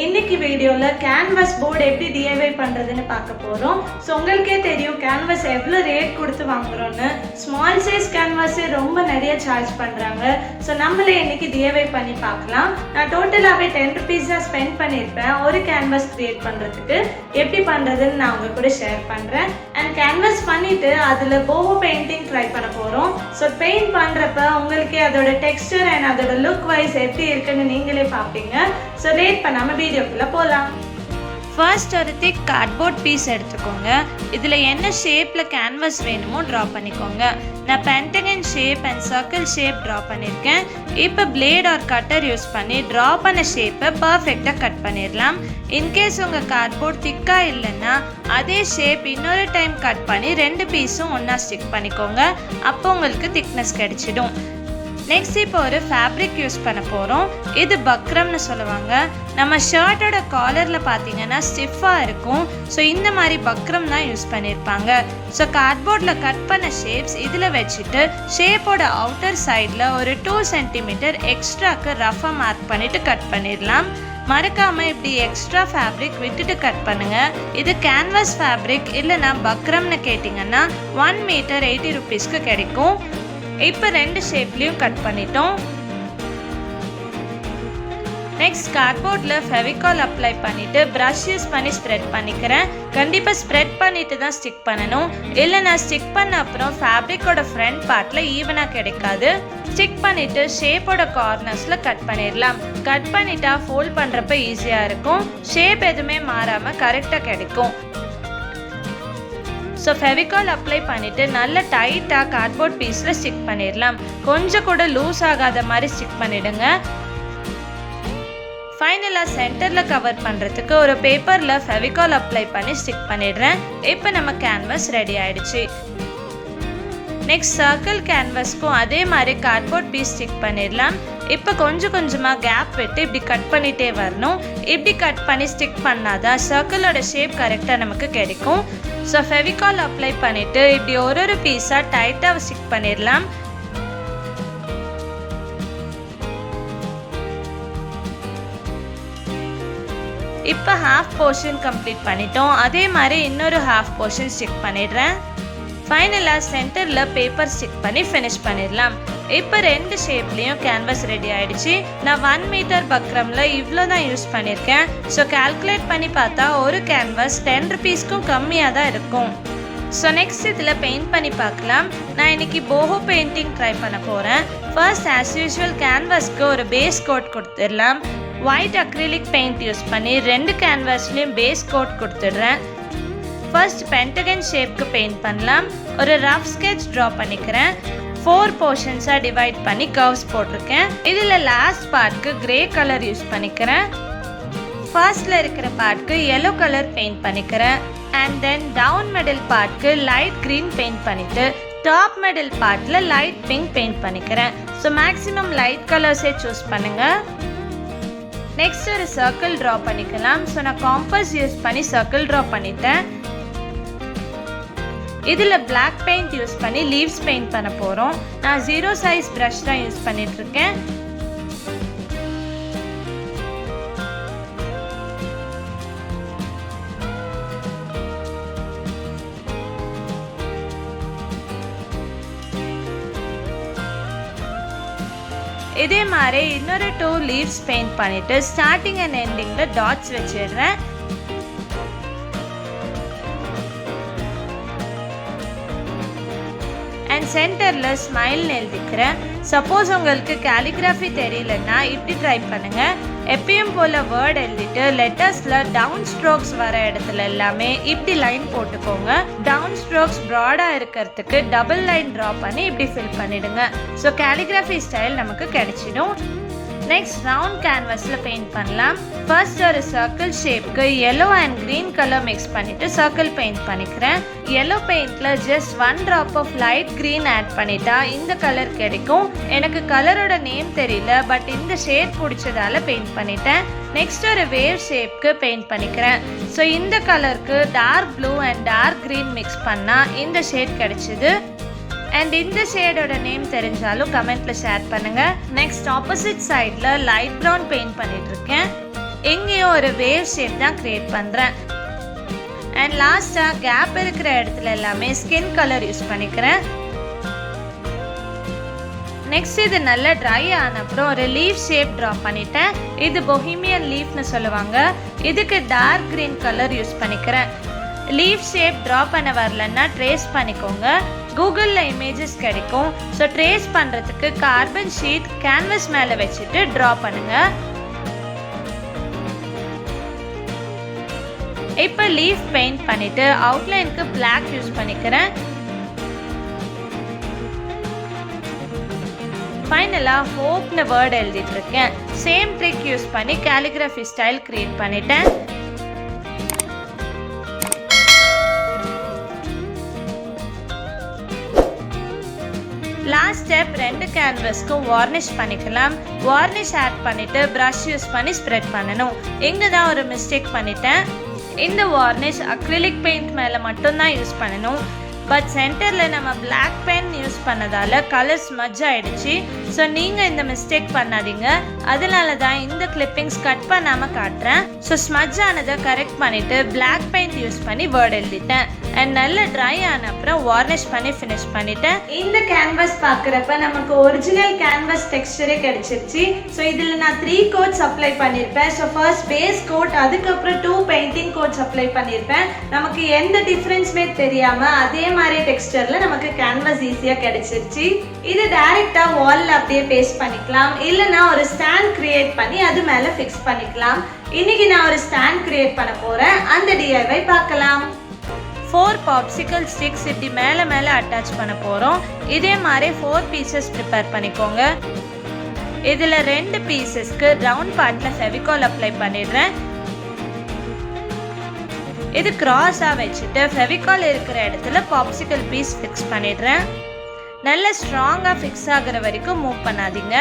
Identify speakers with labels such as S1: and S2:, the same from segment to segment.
S1: இன்னைக்கு வீடியோல canvas board எப்படி DIY பண்றதுன்னு பார்க்க போறோம். சோ உங்களுக்கே தெரியும் கேன்வாஸ் எவ்வளவு ரேட் கொடுத்து வாங்குறோம்னு. ஸ்மால் சைஸ் கேன்வாஸ் ரொம்ப நிறைய சார்ஜ் பண்றாங்க. சோ நம்மளே இன்னைக்கு DIY பண்ணி பார்க்கலாம். நான் டோட்டலாவே 10 rupees தான் ஸ்பெண்ட் பண்ணிருப்பேன் ஒரு கேன்வாஸ் கிரியேட் பண்றதுக்கு. எப்படி பண்றதுன்னு நான் உங்க கூட ஷேர் பண்றேன். அண்ட் கேன்வாஸ் பண்ணிட்டு அதுல போஹோ பெயிண்டிங் ட்ரை பண்ண போறோம். சோ பெயிண்ட் பண்றப்ப உங்களுக்கு அதோட டெக்ஸ்சர் அண்ட் அதோட லுக் வைஸ் எப்படி இருக்குன்னு நீங்களே பாப்பீங்க. சோ லேட் பண்ணாம வீடியோக்குள்ள போலாம். ஃபர்ஸ்ட் ஒரு திக் கார்ட்போர்ட் பீஸ் எடுத்துக்கோங்க. இதில் என்ன ஷேப்பில் கேன்வாஸ் வேணுமோ ட்ரா பண்ணிக்கோங்க. நான் Pentagon shape and circle shape draw பண்ணியிருக்கேன். இப்போ பிளேட் ஆர் கட்டர் யூஸ் பண்ணி ட்ரா பண்ண ஷேப்பை பர்ஃபெக்டாக கட் பண்ணிடலாம். இன்கேஸ் உங்கள் கார்ட்போர்ட் திக்காக இல்லைன்னா அதே ஷேப் இன்னொரு டைம் கட் பண்ணி 2 பீஸும் ஒன்றா ஸ்டிக் பண்ணிக்கோங்க. அப்போ உங்களுக்கு திக்னஸ் கிடைச்சிடும். நெக்ஸ்ட் இப்போ ஒரு ஃபேப்ரிக் யூஸ் பண்ண போகிறோம். இது பக்ரம்னு சொல்லுவாங்க. நம்ம ஷர்ட்டோட காலரில் பார்த்தீங்கன்னா ஸ்டிஃபாக இருக்கும். ஸோ இந்த மாதிரி பக்ரம் தான் யூஸ் பண்ணியிருப்பாங்க. ஸோ கார்ட்போர்டில் கட் பண்ண ஷேப்ஸ் இதில் வச்சுட்டு ஷேப்போட அவுட்டர் சைடில் ஒரு 2 சென்டிமீட்டர் எக்ஸ்ட்ராக்கு ரஃபாக மார்க் பண்ணிவிட்டு கட் பண்ணிடலாம். மறக்காமல் இப்படி எக்ஸ்ட்ரா ஃபேப்ரிக் விட்டுட்டு கட் பண்ணுங்கள். இது கேன்வாஸ் ஃபேப்ரிக் இல்லைனா பக்ரம்னு கேட்டிங்கன்னா 1 மீட்டர் 80 rupeesக்கு கிடைக்கும். இப்போ 2 ஷேப்லேயும் கட் பண்ணிட்டோம். நெக்ஸ்ட் கார்ட்போர்டில் ஃபெவிகால் அப்ளை பண்ணிவிட்டு ப்ரஷ் யூஸ் பண்ணி ஸ்ப்ரெட் பண்ணிக்கிறேன். கண்டிப்பாக ஸ்ப்ரெட் பண்ணிவிட்டு தான் ஸ்டிக் பண்ணணும். இல்லை நான் ஸ்டிக் பண்ண அப்புறம் ஃபேப்ரிக்கோட ஃப்ரண்ட் பார்ட்டில் ஈவனாக கிடைக்காது. ஸ்டிக் பண்ணிவிட்டு ஷேப்போட கார்னர்ஸில் கட் பண்ணிடலாம். கட் பண்ணிட்டா ஃபோல்ட் பண்ணுறப்ப ஈஸியாக இருக்கும். ஷேப் எதுவுமே மாறாமல் கரெக்டாக கிடைக்கும். ஸோ ஃபெவிகால் அப்ளை பண்ணிவிட்டு நல்ல டைட்டாக கார்ட்போர்ட் பீஸில் ஸ்டிக் பண்ணிடலாம். கொஞ்சம் கூட லூஸ் ஆகாத மாதிரி ஸ்டிக் பண்ணிவிடுங்க. ஃபைனலாக சென்டரில் கவர் பண்ணுறதுக்கு ஒரு பேப்பரில் ஃபெவிகால் அப்ளை பண்ணி ஸ்டிக் பண்ணிடுறேன். இப்போ நம்ம கேன்வாஸ் ரெடி ஆகிடுச்சு. நெக்ஸ்ட் சர்க்கிள் கேன்வாஸ்க்கும் அதே மாதிரி கார்ட்போர்ட் பீஸ் ஸ்டிக் பண்ணிடலாம். இப்போ கொஞ்சம் கொஞ்சமாக கேப் விட்டு இப்படி கட் பண்ணிகிட்டே வரணும். இப்படி கட் பண்ணி ஸ்டிக் பண்ணாதான் சர்க்கிளோட ஷேப் கரெக்டாக நமக்கு கிடைக்கும். ஸோ ஃபெவிகால் அப்ளை பண்ணிவிட்டு இப்படி ஒரு பீஸாக டைட்டாக ஸ்டிக் பண்ணிடலாம். இப்போ ஹாஃப் போர்ஷன் கம்ப்ளீட் பண்ணிட்டோம். அதே மாதிரி இன்னொரு ஹாஃப் போர்ஷன் ஸ்டிக் பண்ணிடுறேன். ஃபைனலாக சென்டரில் பேப்பர் ஸ்டிக் பண்ணி ஃபினிஷ் பண்ணிடலாம். இப்போ 2 ஷேப்லேயும் கேன்வாஸ் ரெடி ஆகிடுச்சு. நான் 1 மீட்டர் பக்ரமில் இவ்வளோ தான் யூஸ் பண்ணியிருக்கேன். ஸோ கால்குலேட் பண்ணி பார்த்தா ஒரு கேன்வாஸ் 10 rupeesக்கும் கம்மியாக தான் இருக்கும். ஸோ நெக்ஸ்ட் இதில் பெயிண்ட் பண்ணி பார்க்கலாம். நான் இன்னைக்கு போஹோ பெயிண்டிங் ட்ரை பண்ண போகிறேன். ஃபர்ஸ்ட் ஆஸ் யூஷுவல் கேன்வாஸ்க்கு ஒரு பேஸ் கோட் கொடுத்துடலாம். ஒயிட் அக்ரிலிக் பெயிண்ட் யூஸ் பண்ணி 2 கேன்வாஸ்லேயும் base code கொடுத்துடுறேன். First Pentagon ஷேப்க்கு paint பண்ணலாம். ஒரு ரஃப் ஸ்கெட்ச் ட்ரா பண்ணிக்கிறேன். 4 போர்ஷன்ஸாக டிவைட் பண்ணி கர்வ்ஸ் போட்டிருக்கேன். இதில் லாஸ்ட் பார்ட்க்கு கிரே கலர் யூஸ் பண்ணிக்கிறேன். ஃபர்ஸ்டில் இருக்கிற பார்ட்க்கு yellow கலர் பெயிண்ட் பண்ணிக்கிறேன். அண்ட் தென் டவுன் மிடில் பார்ட்க்கு லைட் க்ரீன் பெயிண்ட் பண்ணிவிட்டு டாப் மிடில் பார்ட்டில் லைட் பிங்க் பெயிண்ட் பண்ணிக்கிறேன். ஸோ மேக்ஸிமம் லைட் கலர்ஸே சூஸ் பண்ணுங்கள். நெக்ஸ்ட் ஒரு சர்க்கிள் ட்ரா பண்ணிக்கலாம். ஸோ நான் காம்பஸ் யூஸ் பண்ணி சர்க்கிள் ட்ரா பண்ணிட்டேன். இதில் பிளாக் பெயிண்ட் யூஸ் பண்ணி லீவ்ஸ் பெயிண்ட் பண்ண போகிறோம். நான் 0 சைஸ் ப்ரஷ் தான் யூஸ் பண்ணிட்டுருக்கேன். இதே மாதிரி இன்னொரு 2 லீவ்ஸ் பெயிண்ட் பண்ணிவிட்டு ஸ்டார்டிங் அண்ட் எண்டிங்கில் டாட்ஸ் வச்சிடுறேன். அண்ட் சென்டரில் ஸ்மைல்னு எழுதிக்கிறேன். சப்போஸ் உங்களுக்கு கேலிகிராஃபி தெரியலன்னா இப்படி ட்ரை பண்ணுங்கள். எப்பயும் போல் வேர்ட் எழுதிட்டு லெட்டர்ஸில் டவுன் ஸ்ட்ரோக்ஸ் வர இடத்துல எல்லாமே இப்படி லைன் போட்டுக்கோங்க. டவுன் ஸ்ட்ரோக்ஸ் ப்ராடாக இருக்கிறதுக்கு டபுள் லைன் ட்ரா பண்ணி இப்படி ஃபில் பண்ணிவிடுங்க. ஸோ கேலிகிராஃபி ஸ்டைல் நமக்கு கிடைச்சிடும். நெக்ஸ்ட் ரவுண்ட் கேன்வாஸில் பெயிண்ட் பண்ணலாம். ஃபர்ஸ்ட் ஒரு சர்க்கிள் ஷேப்க்கு yellow and green colour mix பண்ணிவிட்டு சர்க்கிள் பெயிண்ட் பண்ணிக்கிறேன். yellow பெயிண்டில் just 1 drop of light green add பண்ணிட்டா இந்த கலர் கிடைக்கும். எனக்கு கலரோட நேம் தெரியல, பட் இந்த ஷேட் பிடிச்சதால பெயிண்ட் பண்ணிட்டேன். நெக்ஸ்ட் ஒரு வேவ் ஷேப்க்கு பெயிண்ட் பண்ணிக்கிறேன். ஸோ இந்த கலருக்கு dark blue and dark green mix பண்ணால் இந்த ஷேட் கிடைச்சிது. And இந்த ஷேடோட நேம் தெரிஞ்சாலும் கமெண்ட்ல ஷேர் பண்ணுங்க. நெக்ஸ்ட் ஆப்போசிட் சைடில் லைட் ப்ரௌன் பெயிண்ட் பண்ணிட்டு இருக்கேன். எங்கேயும் ஒரு வேவ் ஷேப் தான் கிரியேட் பண்ணுறேன். அண்ட் லாஸ்ட்டாக கேப் இருக்கிற இடத்துல எல்லாமே ஸ்கின் கலர் யூஸ் பண்ணிக்கிறேன். நெக்ஸ்ட் இது நல்லா ட்ரை ஆன அப்புறம் ஒரு லீஃப் ஷேப் ட்ரா பண்ணிட்டேன். இது பொஹீமியன் லீஃப்னு சொல்லுவாங்க. இதுக்கு டார்க் கிரீன் கலர் யூஸ் பண்ணிக்கிறேன். லீஃப் ஷேப் ட்ரா பண்ண வரலன்னா ட்ரேஸ் பண்ணிக்கோங்க. கூகுளில் இமேஜஸ் கிடைக்கும். ஸோ ட்ரேஸ் பண்ணுறதுக்கு கார்பன் ஷீட் கேன்வஸ் மேலே வச்சுட்டு ட்ரா பண்ணுங்கள். இப்போ லீஃப் பெயிண்ட் பண்ணிவிட்டு அவுட்லைனுக்கு பிளாக் யூஸ் பண்ணிக்கிறேன். ஃபைனலாக ஹோப்னு வேர்ட் எழுதிட்டு இருக்கேன். சேம் ட்ரிக் யூஸ் பண்ணி கேலிகிராஃபி ஸ்டைல் கிரியேட் பண்ணிட்டேன். லாஸ்ட் ஸ்டெப் 2 கேன்வஸ்க்கும் வார்னிஷ் பண்ணிக்கலாம். வார்னிஷ் ஆட் பண்ணிவிட்டு ப்ரஷ் யூஸ் பண்ணி ஸ்ப்ரெட் பண்ணணும். இங்கே தான் ஒரு மிஸ்டேக் பண்ணிட்டேன். இந்த வார்னிஷ் அக்ரிலிக் பெயிண்ட் மேலே மட்டும்தான் யூஸ் பண்ணணும். பட் சென்டரில் நம்ம பிளாக் பென் யூஸ் பண்ணதால் கலர் ஸ்மஜ் ஆகிடுச்சு. ஸோ நீங்கள் இந்த மிஸ்டேக் பண்ணாதீங்க. அதனால தான் இந்த கிளிப்பிங்ஸ் கட் பண்ணாமல் காட்டுறேன். ஸோ ஸ்மஜ் ஆனதை கரெக்ட் பண்ணிவிட்டு பிளாக் பெயிண்ட் யூஸ் பண்ணி வேர்ட் எழுதிட்டேன். அண்ட் நல்லா ட்ரை ஆன அப்புறம் வார்னிஷ் பண்ணி ஃபினிஷ் பண்ணிட்டேன். இந்த கேன்வாஸ் பார்க்குறப்ப நமக்கு ஒரிஜினல் கேன்வாஸ் டெக்ஸ்டரே கிடைச்சிருச்சு. ஸோ இதில் நான் 3 கோட்ஸ் அப்ளை பண்ணியிருப்பேன். ஸோ ஃபர்ஸ்ட் பேஸ் கோட், அதுக்கப்புறம் 2 பெயிண்டிங் கோட்ஸ் அப்ளை பண்ணியிருப்பேன். நமக்கு எந்த டிஃப்ரென்ஸுமே தெரியாமல் அதே மாதிரி டெக்ஸ்டரில் நமக்கு கேன்வாஸ் ஈஸியாக கிடைச்சிருச்சு. இது டைரெக்டாக வாலில் அப்படியே பேஸ்ட் பண்ணிக்கலாம். இல்லைனா ஒரு ஸ்டாண்ட் கிரியேட் பண்ணி அது மேலே ஃபிக்ஸ் பண்ணிக்கலாம். இன்னைக்கு நான் ஒரு ஸ்டாண்ட் கிரியேட் பண்ண போகிறேன். அந்த DIY பார்க்கலாம். 4 பாப்சிக்கல் ஸ்டிக்ஸ் இப்படி மேலே மேலே அட்டாச் பண்ண போகிறோம். இதே மாதிரி 4 பீசஸ் ப்ரிப்பேர் பண்ணிக்கோங்க. இதில் 2 பீசஸ்க்கு ரவுண்ட் பார்ட்டில் ஃபெவிகால் அப்ளை பண்ணிடுறேன். இது கிராஸாக வச்சுட்டு ஃபெவிகால் இருக்கிற இடத்துல பாப்சிக்கல் பீஸ் ஃபிக்ஸ் பண்ணிடுறேன். நல்ல ஸ்ட்ராங்காக ஃபிக்ஸ் ஆகிற வரைக்கும் மூவ் பண்ணாதீங்க.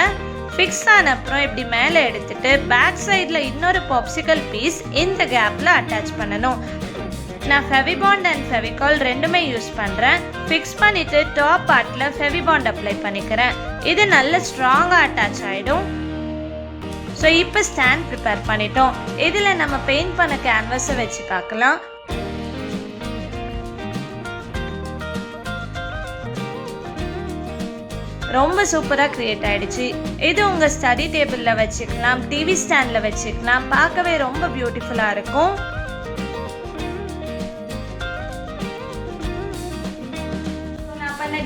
S1: ஃபிக்ஸ் ஆன அப்புறம் இப்படி மேலே எடுத்துட்டு பேக் சைடில் இன்னொரு பாப்சிக்கல் பீஸ் இந்த கேப்பில் அட்டாச் பண்ணணும். நான் ஃபெவிபாண்ட் அண்ட் ஃபெவிகால் ரெண்டுமே யூஸ் பண்ணுறேன். ஃபிக்ஸ் பண்ணிவிட்டு டாப் பார்ட்டில் ஃபெவிபாண்ட் அப்ளை பண்ணிக்கிறேன். இது நல்ல ஸ்ட்ராங்காக அட்டாச் ஆகிடும். ஸோ இப்போ ஸ்டாண்ட் ப்ரிப்பேர் பண்ணிட்டோம். இதில் நம்ம பெயிண்ட் பண்ண கேன்வஸை வச்சு பார்க்கலாம். ரொம்ப சூப்பராக க்ரியேட் ஆகிடுச்சு. இது உங்கள் ஸ்டடி டேபிளில் வச்சுக்கலாம், டிவி ஸ்டாண்டில் வச்சுக்கலாம். பார்க்கவே ரொம்ப பியூட்டிஃபுல்லாக இருக்கும்.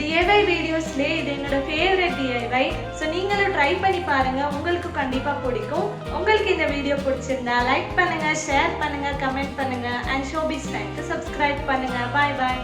S1: DIY வீடியோஸ்லேயே இது என்னோட ஃபேவரட் DIY. ஸோ நீங்களும் ட்ரை பண்ணி பாருங்கள். உங்களுக்கு கண்டிப்பாக பிடிக்கும். உங்களுக்கு இந்த வீடியோ பிடிச்சிருந்தா லைக் பண்ணுங்கள், ஷேர் பண்ணுங்கள், கமெண்ட் பண்ணுங்கள். அண்ட் ஷோபீஸ் லைக்கு சப்ஸ்கிரைப் பண்ணுங்கள். பாய் பாய்.